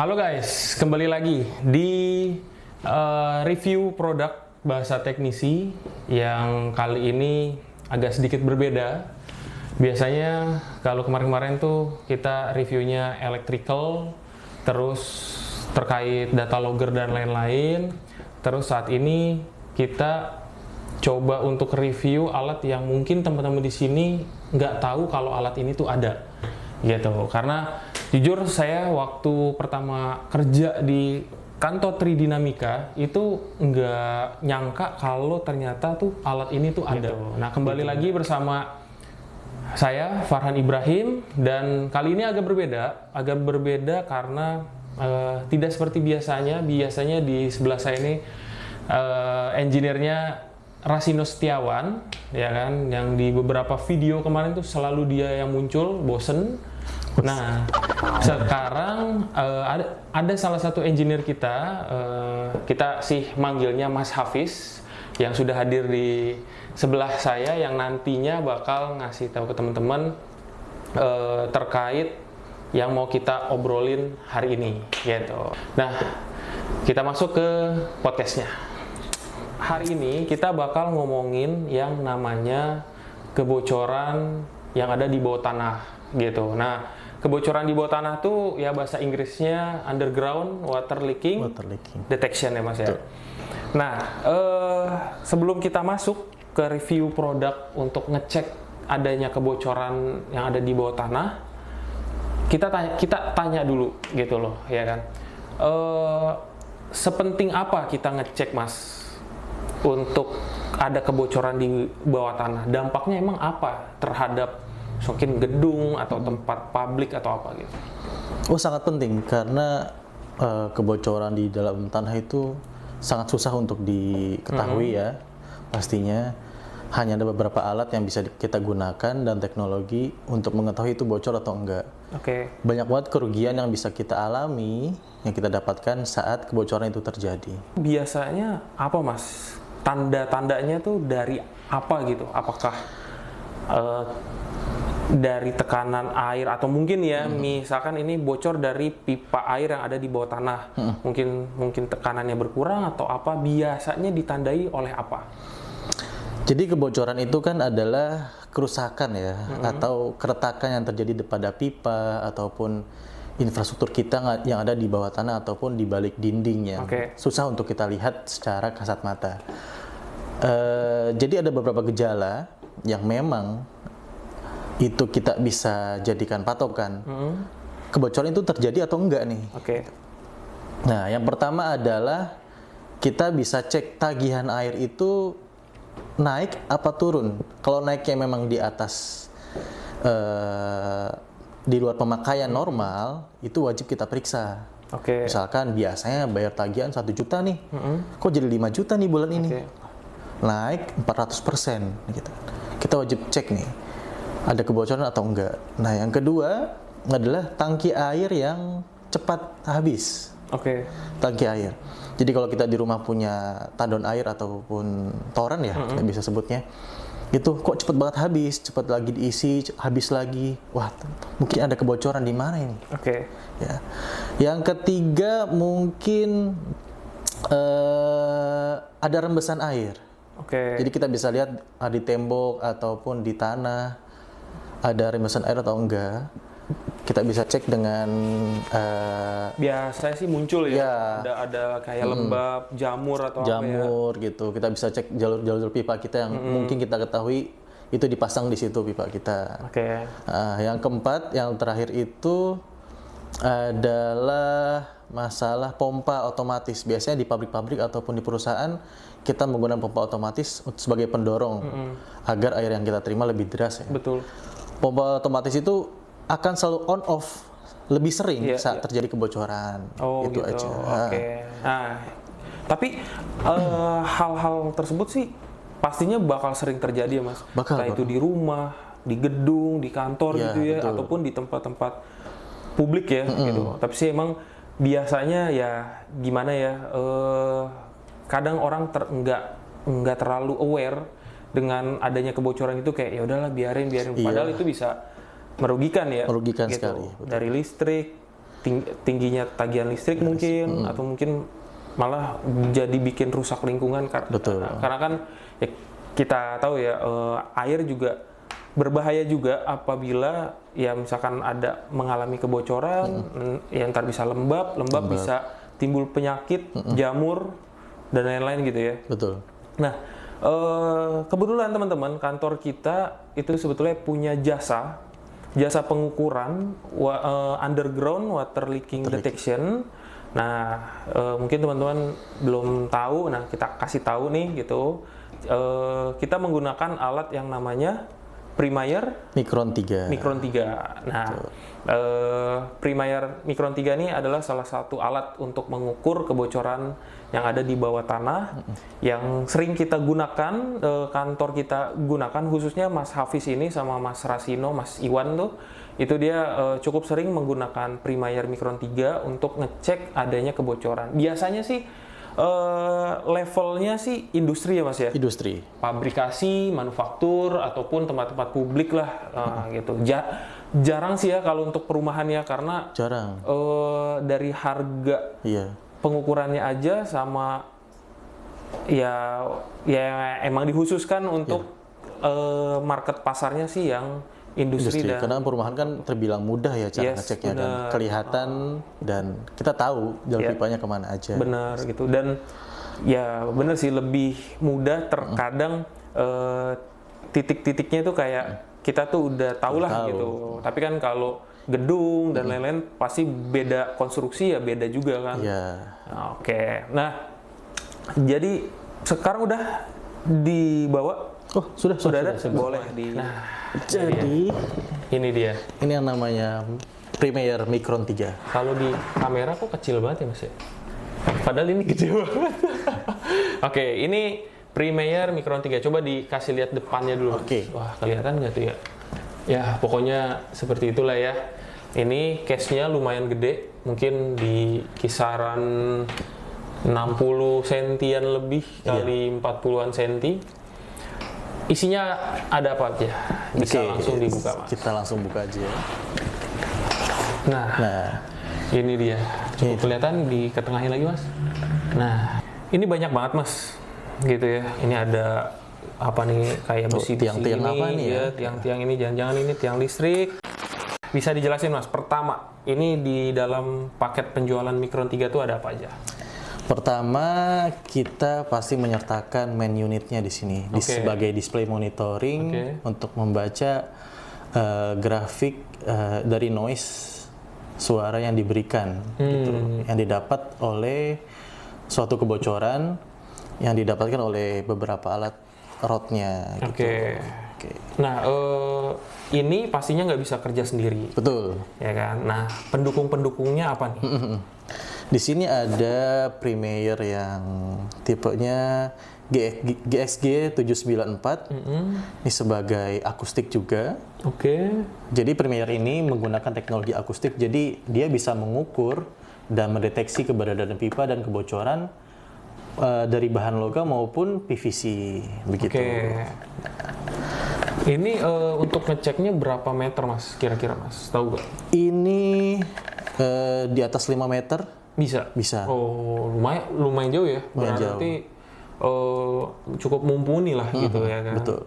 Halo guys, kembali lagi di review produk bahasa teknisi yang kali ini agak sedikit berbeda. Biasanya kalau kemarin-kemarin tuh kita reviewnya electrical, terus terkait data logger dan lain-lain. Terus saat ini kita coba untuk review alat yang mungkin teman-teman di sini nggak tahu kalau alat ini tuh ada, gitu. Karena jujur saya waktu pertama kerja di kantor Tridinamika itu nggak nyangka kalau ternyata tuh alat ini tuh ada. Nah, kembali lagi bersama saya Farhan Ibrahim, dan kali ini agak berbeda karena tidak seperti biasanya. Biasanya di sebelah saya ini engineer-nya Rasino Setiawan, ya kan, yang di beberapa video kemarin tuh selalu dia yang muncul, bosen. Nah, sekarang ada salah satu engineer kita sih manggilnya Mas Hafiz, yang sudah hadir di sebelah saya, yang nantinya bakal ngasih tahu ke teman-teman terkait yang mau kita obrolin hari ini, gitu. Nah, kita masuk ke podcastnya. Hari ini kita bakal ngomongin yang namanya kebocoran yang ada di bawah tanah, gitu. Nah, kebocoran di bawah tanah tuh ya bahasa Inggrisnya underground water leaking detection ya Mas ya. Nah, sebelum kita masuk ke review produk untuk ngecek adanya kebocoran yang ada di bawah tanah, kita tanya dulu gitu loh, ya kan. Sepenting apa kita ngecek, Mas, untuk ada kebocoran di bawah tanah? Dampaknya emang apa terhadap mungkin gedung atau tempat publik atau apa gitu? Oh, sangat penting karena kebocoran di dalam tanah itu sangat susah untuk diketahui ya. Pastinya hanya ada beberapa alat yang bisa kita gunakan dan teknologi untuk mengetahui itu bocor atau enggak. Oke. Banyak banget kerugian yang bisa kita alami, yang kita dapatkan saat kebocoran itu terjadi. Biasanya apa, Mas? Tanda-tandanya tuh dari apa gitu? Apakah dari tekanan air atau mungkin ya misalkan ini bocor dari pipa air yang ada di bawah tanah, mungkin tekanannya berkurang atau apa? Biasanya ditandai oleh apa? Jadi kebocoran itu kan adalah kerusakan ya, atau keretakan yang terjadi pada pipa ataupun infrastruktur kita yang ada di bawah tanah ataupun di balik dinding yang susah untuk kita lihat secara kasat mata. Jadi ada beberapa gejala yang memang itu kita bisa jadikan patokan kebocoran itu terjadi atau enggak nih. Nah, yang pertama adalah kita bisa cek tagihan air itu naik apa turun. Kalau naiknya memang di atas di luar pemakaian normal, itu wajib kita periksa. Misalkan biasanya bayar tagihan 1 juta nih, kok jadi 5 juta nih bulan ini? Naik 400% gitu. Kita wajib cek nih, ada kebocoran atau enggak. Nah, yang kedua adalah tangki air yang cepat habis. Tangki air. Jadi kalau kita di rumah punya tandon air ataupun toren ya, kita bisa sebutnya, itu kok cepet banget habis, cepet lagi diisi, habis lagi. Wah, mungkin ada kebocoran di mana ini? Ya. Yang ketiga mungkin ada rembesan air. Jadi kita bisa lihat di tembok ataupun di tanah ada rembesan air atau enggak. Kita bisa cek dengan biasanya sih muncul ya. Ada kayak lembab, jamur atau jamur apa ya? Gitu. Kita bisa cek jalur-jalur pipa kita yang mungkin kita ketahui itu dipasang di situ pipa kita. Yang keempat, yang terakhir itu adalah masalah pompa otomatis. Biasanya di pabrik-pabrik ataupun di perusahaan kita menggunakan pompa otomatis sebagai pendorong agar air yang kita terima lebih deras ya. Betul. Pompa otomatis itu akan selalu on off lebih sering saat terjadi kebocoran. Gitu aja. Nah, tapi hal-hal tersebut sih pastinya bakal sering terjadi ya, Mas. Entah itu di rumah, di gedung, di kantor gitu ya, betul. Ataupun di tempat-tempat publik ya gitu. Tapi sih emang biasanya ya gimana ya, kadang orang nggak terlalu aware dengan adanya kebocoran itu, kayak ya udahlah biarin. Padahal itu bisa merugikan ya. Merugikan gitu. sekali. Betul. Dari listrik, tingginya tagihan listrik mungkin, atau mungkin malah jadi bikin rusak lingkungan. Betul. Karena kan ya, kita tahu ya, air juga berbahaya juga apabila ya misalkan ada mengalami kebocoran, ya ntar bisa lembab bisa timbul penyakit, jamur dan lain-lain gitu ya. Betul. Nah, kebetulan teman-teman, kantor kita itu sebetulnya punya jasa pengukuran underground water leaking detection. Nah, mungkin teman-teman belum tahu, nah kita kasih tahu nih gitu. Kita menggunakan alat yang namanya Primayer Micron 3. Nah, Primayer Micron 3 ini adalah salah satu alat untuk mengukur kebocoran yang ada di bawah tanah, yang sering kita gunakan, kantor kita gunakan, khususnya Mas Hafiz ini sama Mas Rasino, Mas Iwan tuh, itu dia cukup sering menggunakan Primayer Micron 3 untuk ngecek adanya kebocoran. Biasanya sih levelnya sih industri ya Mas ya? Industri. Pabrikasi, manufaktur, ataupun tempat-tempat publik lah gitu. Jarang sih ya kalau untuk perumahan ya, karena jarang. Dari harga pengukurannya aja sama ya emang dikhususkan untuk market pasarnya sih yang industri. Karena perumahan kan terbilang mudah ya cara ngeceknya, dan kelihatan dan kita tahu jalur pipanya kemana aja. Benar gitu, dan ya benar sih lebih mudah terkadang titik-titiknya itu kayak kita tuh udah tahu lah gitu. Tapi kan kalau gedung dan lain-lain pasti beda konstruksi ya, beda juga kan. Oke. Nah, jadi sekarang udah dibawa. Oh, sudah ada. Boleh di. Nah, jadi ini dia. Ini yang namanya Primayer Micron 3. Kalau di kamera kok kecil banget ya Mas ya? Padahal ini gede banget. Oke, ini Primayer Micron 3. Coba dikasih lihat depannya dulu. Oke. Wah, kelihatan nggak tuh ya? Ya, pokoknya seperti itulah ya. Ini case-nya lumayan gede. Mungkin di kisaran 60 sentian lebih kali 40-an senti. Isinya ada apa aja? Bisa langsung dibuka, Mas. Kita langsung buka aja. Nah, ini dia. Coba kelihatan, diketengahin lagi, Mas. Nah, ini banyak banget, Mas. Gitu ya. Ini ada apa nih, kayak besi tiang-tiang apa nih ya? Tiang-tiang ini, jangan-jangan ini tiang listrik. Bisa dijelasin, Mas. Pertama, ini di dalam paket penjualan Micron 3 itu ada apa aja? Pertama, kita pasti menyertakan main unitnya di sini sebagai display monitoring untuk membaca grafik dari noise suara yang diberikan, gitu, yang didapat oleh suatu kebocoran yang didapatkan oleh beberapa alat rodnya. Gitu. Nah, ini pastinya nggak bisa kerja sendiri. Betul. Ya kan. Nah, pendukung-pendukungnya apa nih? Di sini ada Primayer yang tipenya GXG 794. Ini sebagai akustik juga. Jadi Primayer ini menggunakan teknologi akustik, jadi dia bisa mengukur dan mendeteksi keberadaan pipa dan kebocoran dari bahan logam maupun PVC begitu. Ini untuk ngeceknya berapa meter, Mas? Kira-kira, Mas? Tahu nggak? Ini di atas 5 meter. Bisa. Oh, lumayan jauh ya. Berarti cukup mumpuni lah gitu ya kan. Betul.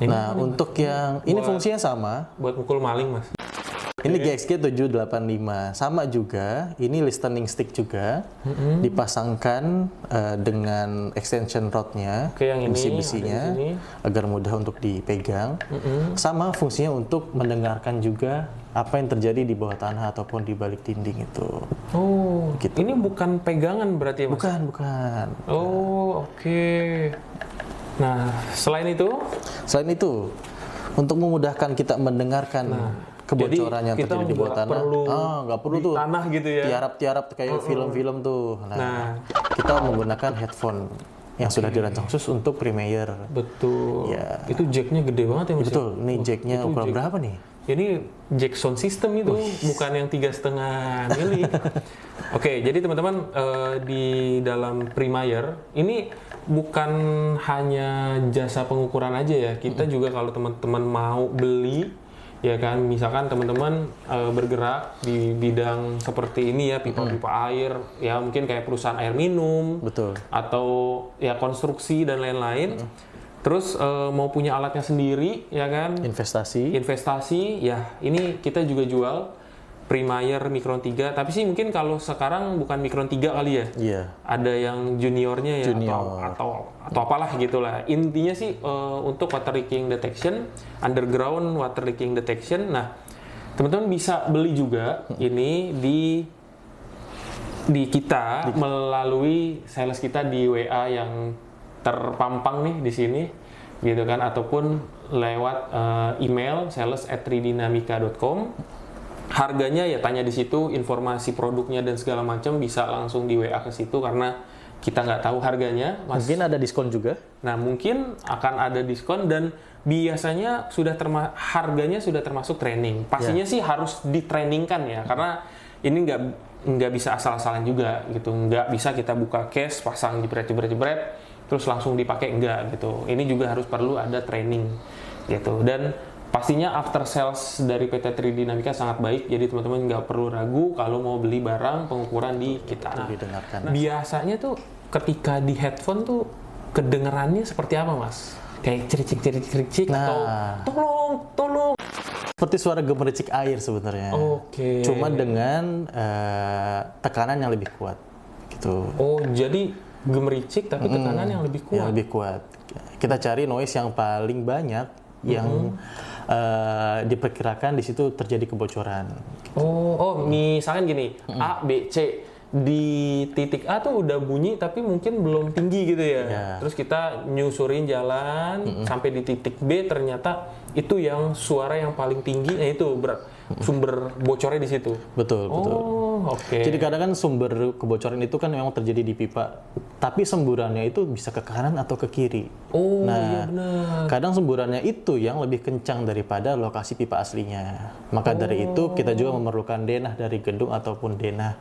Nah, untuk yang ini fungsinya sama. Buat mukul maling, Mas. Ini GXG 785. Sama juga, ini listening stick juga. Dipasangkan dengan extension rodnya, besi-besinya, agar mudah untuk dipegang. Sama fungsinya untuk mendengarkan juga apa yang terjadi di bawah tanah ataupun di balik dinding itu. Oh, gitu. Ini bukan pegangan berarti ya, Mas? Bukan. Oh, Nah, selain itu, untuk memudahkan kita mendengarkan kebocoran yang terjadi di bawah tanah, nggak perlu tuh tanah gitu ya, tiarap kayak film-film tuh. Nah, kita menggunakan headphone yang sudah dirancang khusus untuk Primayer. Betul. Ya. Itu jacknya gede banget ya, Mas? Betul. Ini jacknya ukuran berapa nih? Ini jack sound system itu, bukan yang 3,5 mili. Jadi teman-teman, di dalam Primayer ini bukan hanya jasa pengukuran aja ya. Kita juga kalau teman-teman mau beli Ya kan, misalkan teman-teman bergerak di bidang seperti ini ya, pipa-pipa air, ya mungkin kayak perusahaan air minum, betul, atau ya konstruksi dan lain-lain. Terus mau punya alatnya sendiri, ya kan? Investasi, ya ini kita juga jual Primayer Micron 3, tapi sih mungkin kalau sekarang bukan Micron 3 kali ya. Iya. Ada yang juniornya ya, atau apalah gitulah. Intinya sih untuk water leaking detection, underground water leaking detection. Nah, teman-teman bisa beli juga ini di kita melalui sales kita di WA yang terpampang nih di sini, gitu kan, ataupun lewat email sales@tridinamika.com. Harganya ya tanya di situ, informasi produknya dan segala macam bisa langsung di WA ke situ karena kita nggak tahu harganya. Mungkin ada diskon juga. Nah, mungkin akan ada diskon dan biasanya harganya sudah termasuk training. Pastinya sih harus ditrainingkan ya, karena ini nggak bisa asal-asalan juga gitu. Nggak bisa kita buka case, pasang jebret terus langsung dipakai, enggak gitu. Ini juga harus perlu ada training gitu. Dan pastinya after sales dari PT Tridinamika sangat baik, jadi teman-teman nggak perlu ragu kalau mau beli barang pengukuran di kita. Nah, biasanya tuh ketika di headphone tuh kedengerannya seperti apa, Mas? Kayak cericik atau tolong. Seperti suara gemericik air sebenarnya. Oke. Cuma dengan tekanan yang lebih kuat, gitu. Oh, jadi gemericik tapi tekanan yang lebih kuat. Yang lebih kuat. Kita cari noise yang paling banyak yang diperkirakan di situ terjadi kebocoran. Oh, misalkan gini, A, B, C. Di titik A tuh udah bunyi tapi mungkin belum tinggi gitu ya. Terus kita nyusurin jalan sampai di titik B, ternyata itu yang suara yang paling tinggi, itu sumber bocornya di situ. Betul. Oke. Jadi kadang kan sumber kebocoran itu kan memang terjadi di pipa, tapi semburannya itu bisa ke kanan atau ke kiri. Iya benar. Kadang semburannya itu yang lebih kencang daripada lokasi pipa aslinya. Maka dari itu kita juga memerlukan denah dari gedung ataupun denah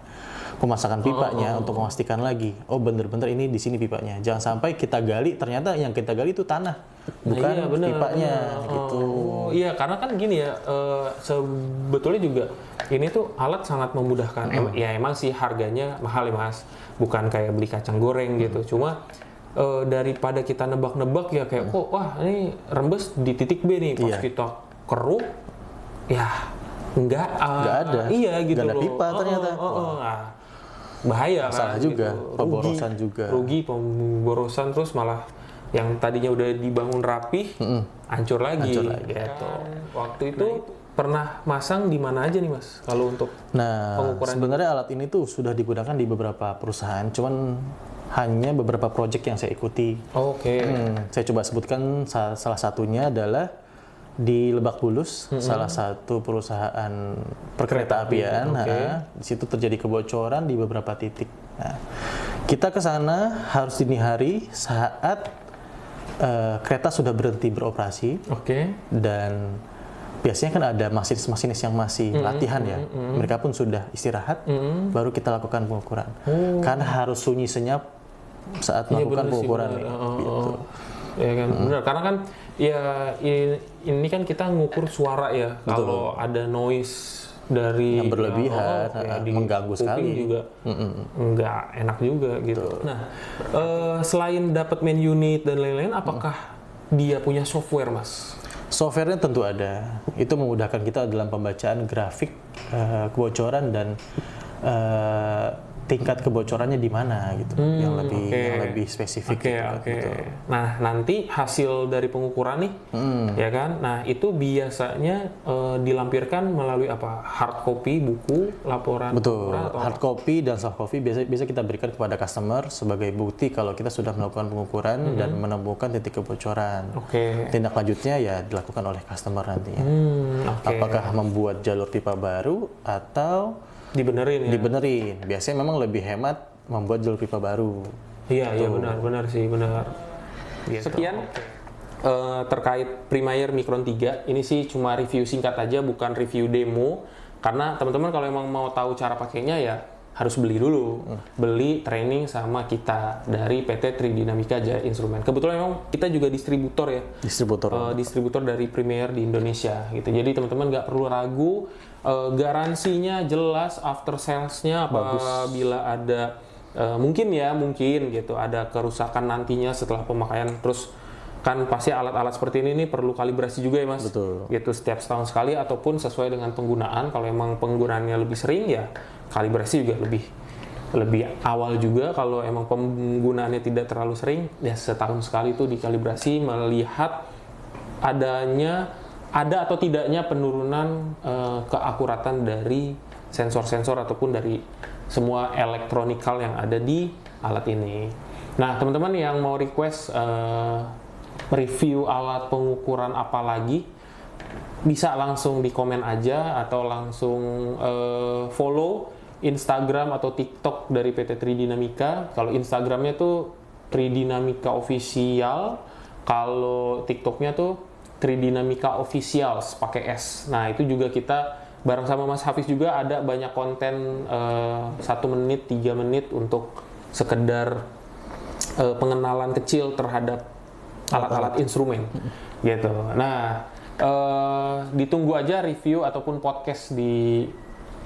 pemasangan pipanya untuk memastikan lagi, bener-bener ini di sini pipanya. Jangan sampai kita gali, ternyata yang kita gali itu tanah, bukan pipanya. Gitu. Iya, karena kan gini ya, sebetulnya juga ini tuh alat sangat memudahkan. Ya emang sih harganya mahal ya Mas, bukan kayak beli kacang goreng gitu. Cuma daripada kita nebak-nebak ya kayak, wah ini rembes di titik B nih, pas kita keruk, ya nggak ada. Iya gitu loh. Nggak ada pipa ternyata. Bahaya salah kan, juga, gitu. pemborosan juga. Rugi pemborosan, terus malah yang tadinya udah dibangun rapih, hancur lagi. Gitu. Waktu itu pernah masang di mana aja nih Mas? Kalau untuk pengukuran? Sebenarnya alat ini tuh sudah digunakan di beberapa perusahaan, cuman hanya beberapa project yang saya ikuti. Saya coba sebutkan salah satunya adalah di Lebak Bulus, salah satu perusahaan perkereta-apian. Di situ terjadi kebocoran di beberapa titik. Nah, kita ke sana harus dini hari saat kereta sudah berhenti beroperasi. Dan biasanya kan ada masinis-masinis yang masih latihan ya. Mereka pun sudah istirahat, baru kita lakukan pengukuran. Karena harus sunyi senyap saat melakukan pengukuran. Gitu. Ya kan, benar. Karena kan ya ini kan kita ngukur suara ya. Kalau ada noise dari yang berlebihan, mengganggu sekali juga, nggak enak juga gitu. Nah, selain dapat main unit dan lain-lain, apakah dia punya software, Mas? Softwarenya tentu ada. Itu memudahkan kita dalam pembacaan grafik kebocoran dan tingkat kebocorannya di mana gitu, yang lebih spesifik. Gitu. Nah, nanti hasil dari pengukuran nih, ya kan? Nah, itu biasanya dilampirkan melalui apa? Hard copy, buku, laporan. Betul. Atau hard copy dan soft copy biasa kita berikan kepada customer sebagai bukti kalau kita sudah melakukan pengukuran dan menemukan titik kebocoran. Tindak lanjutnya ya dilakukan oleh customer nantinya. Apakah membuat jalur pipa baru atau dibenerin. Biasanya memang lebih hemat membuat jalur pipa baru. Iya benar sih. Gitu. Sekian terkait Primayer Micron 3. Ini sih cuma review singkat aja, bukan review demo. Karena teman-teman kalau emang mau tahu cara pakainya ya harus beli dulu, beli training sama kita dari PT Tridinamika Jaya Instrumen. Kebetulan memang kita juga distributor ya, distributor dari Premier di Indonesia gitu. Jadi teman-teman nggak perlu ragu, garansinya jelas, after sales-nya apabila ada mungkin gitu ada kerusakan nantinya setelah pemakaian, terus kan pasti alat-alat seperti ini perlu kalibrasi juga ya Mas. Betul. Gitu setiap setahun sekali ataupun sesuai dengan penggunaan. Kalau emang penggunaannya lebih sering ya kalibrasi juga lebih awal juga. Kalau emang penggunaannya tidak terlalu sering ya setahun sekali itu dikalibrasi melihat ada atau tidaknya penurunan keakuratan dari sensor-sensor ataupun dari semua elektronikal yang ada di alat ini. Nah teman-teman yang mau request review alat pengukuran apa lagi, bisa langsung di komen aja atau langsung follow Instagram atau TikTok dari PT Tridinamika. Kalau Instagramnya tuh Tridinamika Official, kalau TikToknya tuh Tridinamika Officials pakai S. Nah itu juga kita bareng sama Mas Hafiz juga ada banyak konten 1 menit, 3 menit untuk sekedar pengenalan kecil terhadap alat-alat instrumen gitu. Nah, ditunggu aja review ataupun podcast di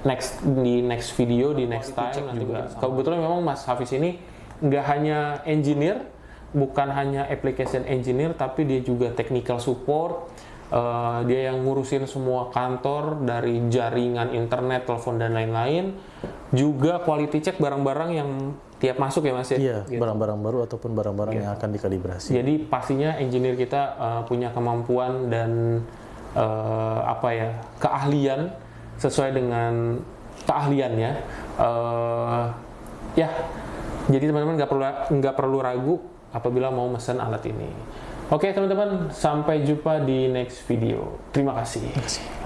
next video, di next time juga. Kebetulan memang Mas Hafiz ini nggak hanya engineer, bukan hanya application engineer, tapi dia juga technical support. Dia yang ngurusin semua kantor dari jaringan internet, telepon dan lain-lain. Juga quality check barang-barang yang tiap masuk ya Mas ya? Iya, gitu. Barang-barang baru ataupun barang-barang yang akan dikalibrasi. Jadi pastinya engineer kita punya kemampuan dan keahlian sesuai dengan keahliannya. Jadi teman-teman nggak perlu ragu apabila mau mesen alat ini. Oke teman-teman, sampai jumpa di next video. Terima kasih.